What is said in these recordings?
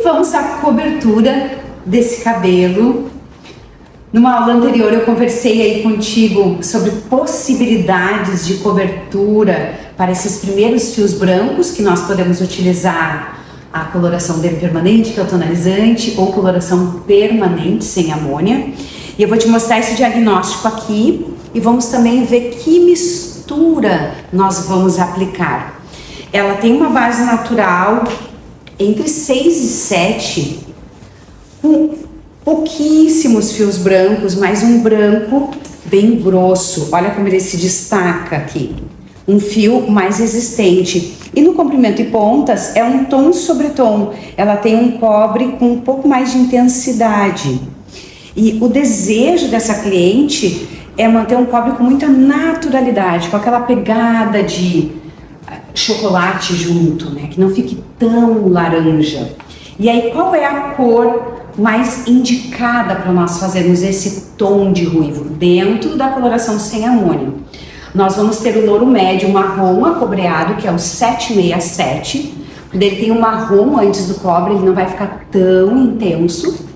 vamos à cobertura desse cabelo. Numa aula anterior eu conversei aí contigo sobre possibilidades de cobertura para esses primeiros fios brancos, que nós podemos utilizar a coloração dele permanente, que é o tonalizante, ou coloração permanente sem amônia. E eu vou te mostrar esse diagnóstico aqui e vamos também ver que mistura nós vamos aplicar. Ela tem uma base natural entre 6 e 7, com pouquíssimos fios brancos, mas um branco bem grosso. Olha como ele se destaca aqui. Um fio mais resistente. E no comprimento e pontas é um tom sobre tom. Ela tem um cobre com um pouco mais de intensidade. E o desejo dessa cliente é manter um cobre com muita naturalidade, com aquela pegada de chocolate junto, né? Que não fique tão laranja. E aí, qual é a cor mais indicada para nós fazermos esse tom de ruivo dentro da coloração sem amônia? Nós vamos ter o louro médio marrom acobreado, que é o 767. Ele tem um marrom antes do cobre, ele não vai ficar tão intenso.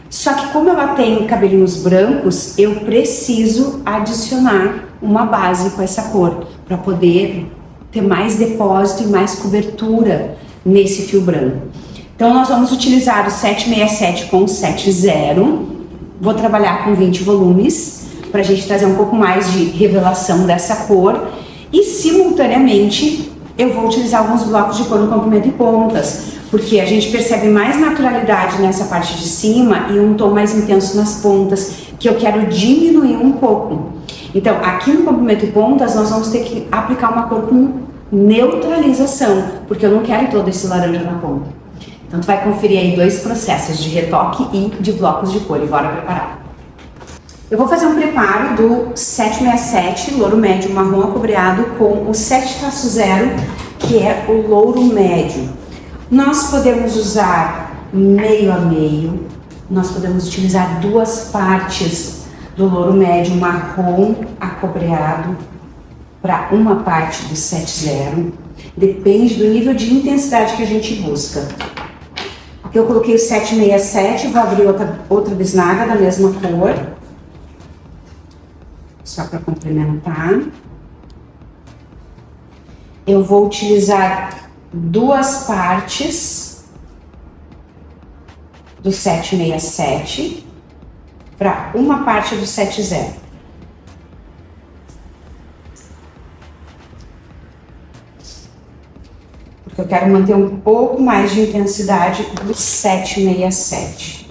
Só que como ela tem cabelinhos brancos, eu preciso adicionar uma base com essa cor, para poder ter mais depósito e mais cobertura nesse fio branco. Então nós vamos utilizar o 767 com o 70. Vou trabalhar com 20 volumes, para a gente trazer um pouco mais de revelação dessa cor. E simultaneamente eu vou utilizar alguns blocos de cor no comprimento e pontas, porque a gente percebe mais naturalidade nessa parte de cima e um tom mais intenso nas pontas, que eu quero diminuir um pouco. Então, aqui no comprimento e pontas, nós vamos ter que aplicar uma cor com neutralização, porque eu não quero todo esse laranja na ponta. Então, tu vai conferir aí dois processos de retoque e de blocos de cor, e bora preparar. Eu vou fazer um preparo do 767, louro médio marrom acobreado, com o 7-0, que é o louro médio. Nós podemos usar meio a meio, nós podemos utilizar duas partes do louro médio marrom acobreado para uma parte do 7-0. Depende do nível de intensidade que a gente busca. Aqui eu coloquei o 767, vou abrir outra bisnaga da mesma cor, só para complementar. Eu vou utilizar duas partes do 767 para uma parte do 70. Porque eu quero manter um pouco mais de intensidade do 767.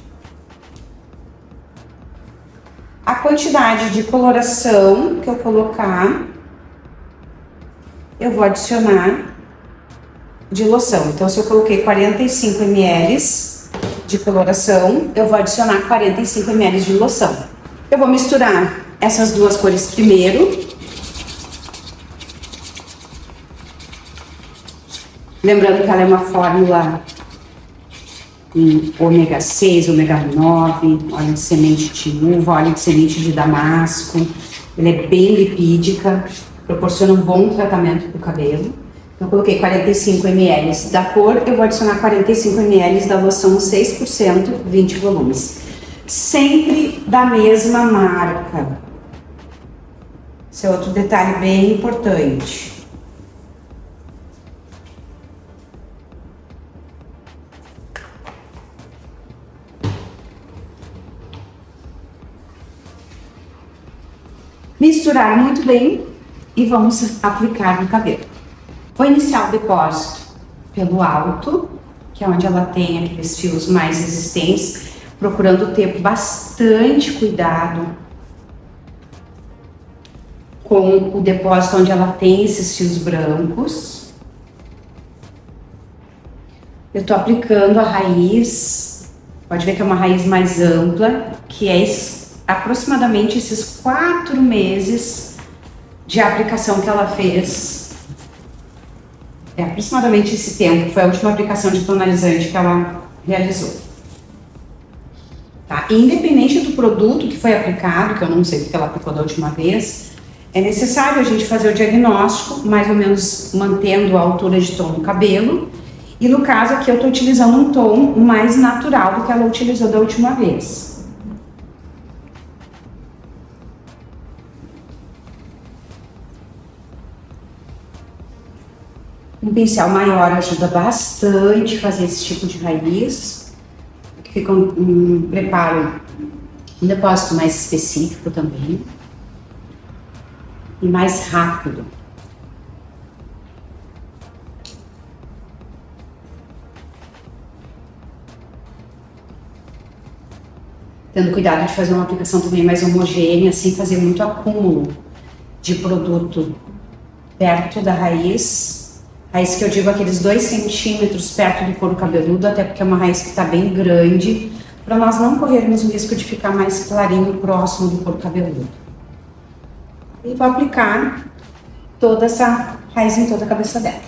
A quantidade de coloração que eu colocar, eu vou adicionar de loção. Então, se eu coloquei 45 ml de coloração, eu vou adicionar 45 ml de loção. Eu vou misturar essas duas cores primeiro. Lembrando que ela é uma fórmula em ômega 6, ômega 9, óleo de semente de uva, óleo de semente de damasco. Ela é bem lipídica, proporciona um bom tratamento para o cabelo. Então, eu coloquei 45 ml da cor, eu vou adicionar 45 ml da loção 6%, 20 volumes. Sempre da mesma marca. Esse é outro detalhe bem importante. Misturar muito bem e vamos aplicar no cabelo. Vou iniciar o depósito pelo alto, que é onde ela tem aqueles fios mais resistentes, procurando ter bastante cuidado com o depósito onde ela tem esses fios brancos. Eu tô aplicando a raiz, pode ver que é uma raiz mais ampla, que é aproximadamente esses 4 meses de aplicação que ela fez. É aproximadamente esse tempo, foi a última aplicação de tonalizante que ela realizou. Tá? Independente do produto que foi aplicado, que eu não sei o que ela aplicou da última vez, é necessário a gente fazer o diagnóstico, mais ou menos mantendo a altura de tom do cabelo, E no caso aqui eu tô utilizando um tom mais natural do que ela utilizou da última vez. Um pincel maior ajuda bastante a fazer esse tipo de raiz. Fica um preparo, um depósito mais específico também. E mais rápido. Tendo cuidado de fazer uma aplicação também mais homogênea, sem fazer muito acúmulo de produto perto da raiz. Raiz que eu digo aqueles 2 centímetros perto do couro cabeludo, até porque é uma raiz que está bem grande, para nós não corrermos o risco de ficar mais clarinho próximo do couro cabeludo. E vou aplicar toda essa raiz em toda a cabeça dela.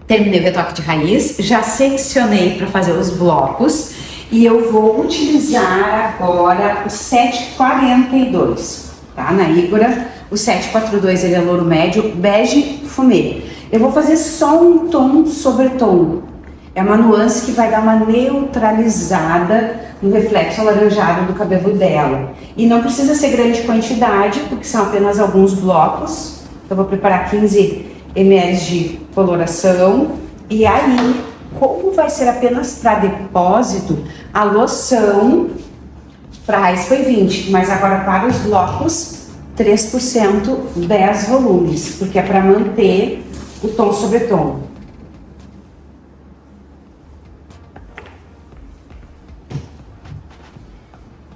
Terminei o retoque de raiz, já seccionei para fazer os blocos e eu vou utilizar agora o 742, tá? Na Igora, o 742 ele é louro médio, bege fumê. Eu vou fazer só um tom sobre tom. É uma nuance que vai dar uma neutralizada no reflexo alaranjado do cabelo dela. E não precisa ser grande quantidade, porque são apenas alguns blocos. Eu vou preparar 15 ml de coloração. E aí, como vai ser apenas para depósito, a loção para raiz foi 20, mas agora para os blocos 3%, 10 volumes, porque é para manter o tom sobre tom.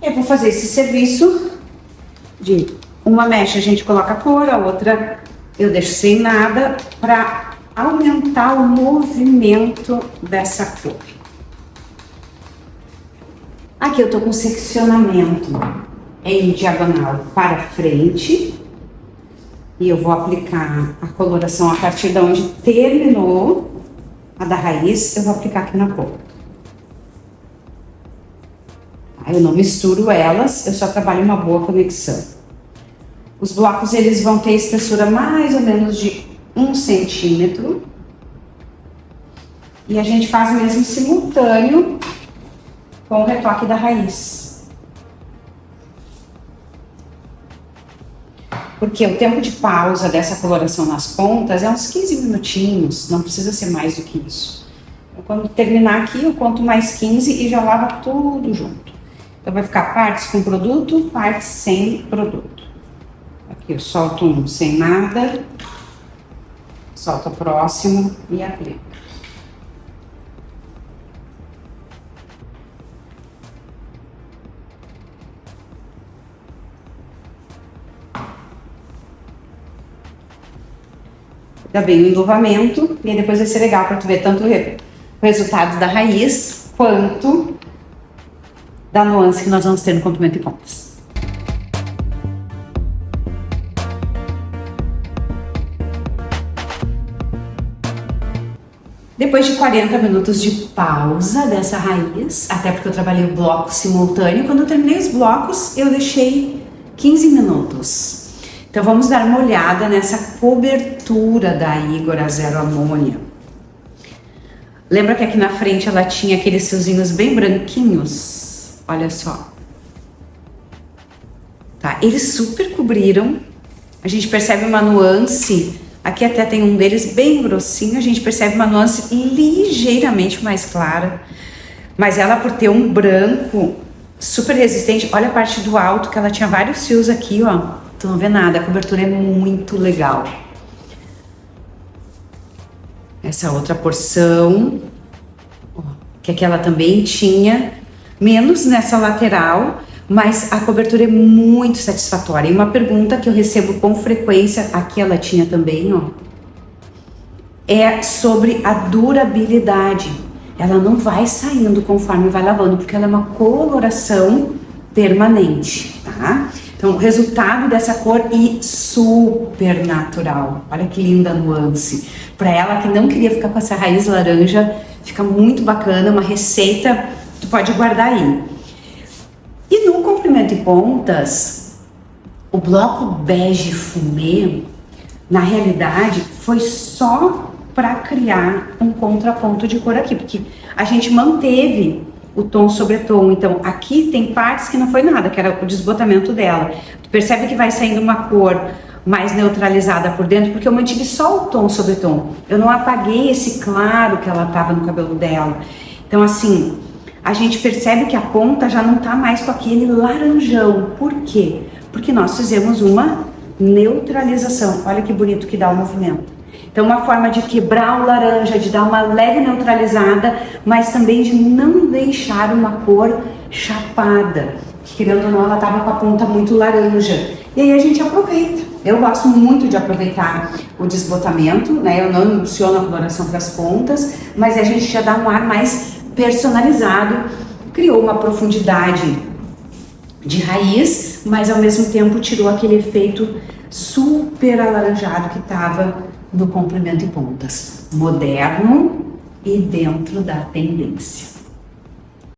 Eu vou fazer esse serviço de uma mecha a gente coloca a cor, a outra eu deixo sem nada para aumentar o movimento dessa cor. Aqui eu tô com seccionamento em diagonal para frente e eu vou aplicar a coloração a partir de onde terminou a da raiz, eu vou aplicar aqui na ponta. Eu não misturo elas, eu só trabalho uma boa conexão. Os blocos eles vão ter espessura mais ou menos de 1 centímetro. E a gente faz mesmo simultâneo com o retoque da raiz. Porque o tempo de pausa dessa coloração nas pontas é uns 15 minutinhos, não precisa ser mais do que isso. Então, quando terminar aqui, eu conto mais 15 e já lavo tudo junto. Então vai ficar partes com produto, partes sem produto. Aqui eu solto um sem nada, solto o próximo e aplico. Dá bem o enluvamento e depois vai ser legal para tu ver tanto o resultado da raiz quanto da nuance que nós vamos ter no comprimento e pontas. Depois de 40 minutos de pausa dessa raiz, até porque eu trabalhei o bloco simultâneo, quando eu terminei os blocos, eu deixei 15 minutos. Então vamos dar uma olhada nessa cobertura da Igora Zero Amônia. Lembra que aqui na frente ela tinha aqueles fiozinhos bem branquinhos? Olha só. Tá, eles super cobriram. A gente percebe uma nuance. Aqui até tem um deles bem grossinho, a gente percebe uma nuance ligeiramente mais clara. Mas ela, por ter um branco super resistente, olha a parte do alto, que ela tinha vários fios aqui, ó. Tu não vê nada, a cobertura é muito legal. Essa outra porção, ó, que aquela também tinha, menos nessa lateral, mas a cobertura é muito satisfatória. E uma pergunta que eu recebo com frequência, aqui ela tinha também, ó, é sobre a durabilidade. Ela não vai saindo conforme vai lavando, porque ela é uma coloração permanente, tá? Então, o resultado dessa cor e super natural. Olha que linda nuance. Para ela que não queria ficar com essa raiz laranja, fica muito bacana, uma receita que tu pode guardar aí. E no comprimento e pontas, o bloco bege fumê, na realidade, foi só para criar um contraponto de cor aqui, porque a gente manteve o tom sobre tom. Então, aqui tem partes que não foi nada, que era o desbotamento dela. Tu percebe que vai saindo uma cor mais neutralizada por dentro, porque eu mantive só o tom sobre tom. Eu não apaguei esse claro que ela tava no cabelo dela. Então, assim, a gente percebe que a ponta já não tá mais com aquele laranjão. Por quê? Porque nós fizemos uma neutralização. Olha que bonito que dá o movimento. Então, uma forma de quebrar o laranja, de dar uma leve neutralizada, mas também de não deixar uma cor chapada. Querendo ou não, ela tava com a ponta muito laranja. E aí a gente aproveita. Eu gosto muito de aproveitar o desbotamento, né? Eu não emulsiono a coloração para as pontas, mas a gente já dá um ar mais personalizado. Criou uma profundidade de raiz, mas ao mesmo tempo tirou aquele efeito super alaranjado que estava no comprimento e pontas. Moderno e dentro da tendência.